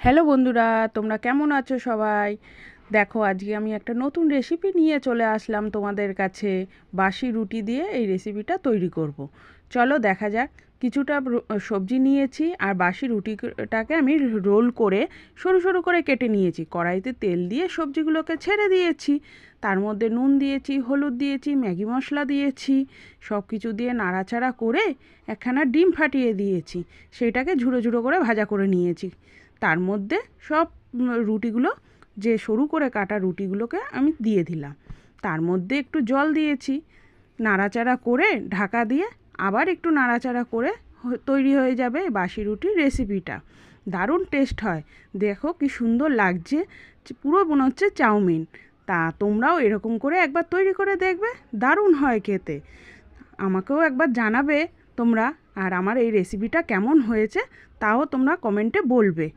Hello বন্ধুরা, তোমরা কেমন আছো সবাই? দেখো, আজকে আমি একটা নতুন রেসিপি নিয়ে চলে আসলাম তোমাদের কাছে। বাসি রুটি দিয়ে এই রেসিপিটা তৈরি করব। চলো দেখা যাক। কিছুটা সবজি নিয়েছি আর বাসি রুটিটাকে আমি রোল করে সরু সরু করে কেটে নিয়েছি। কড়াইতে তেল দিয়ে সবজিগুলোকে ছেড়ে দিয়েছি। তার মধ্যে নুন দিয়েছি, হলুদ দিয়েছি, ম্যাগি মশলা দিয়েছি। সব কিছু দিয়ে নাড়াচাড়া করে একখানা ডিম ফাটিয়ে দিয়েছি। সেটাকে ঝুড়ো ঝুড়ো করে ভাজা করে নিয়েছি। তার মধ্যে সব রুটিগুলো, যে সরু করে কাটা রুটিগুলোকে আমি দিয়ে দিলাম। তার মধ্যে একটু জল দিয়েছি। নাড়াচাড়া করে ঢাকা দিয়ে আবার একটু নাড়াচাড়া করে তৈরি হয়ে যাবে বাসি রুটির রেসিপিটা। দারুণ টেস্ট হয়। দেখো কি সুন্দর লাগছে, পুরো মনে হচ্ছে চাউমিন। তা তোমরাও এরকম করে একবার তৈরি করে দেখবে, দারুণ হয় খেতে। আমাকেও একবার জানাবে তোমরা, আর আমার এই রেসিপিটা কেমন হয়েছে তাও তোমরা কমেন্টে বলবে।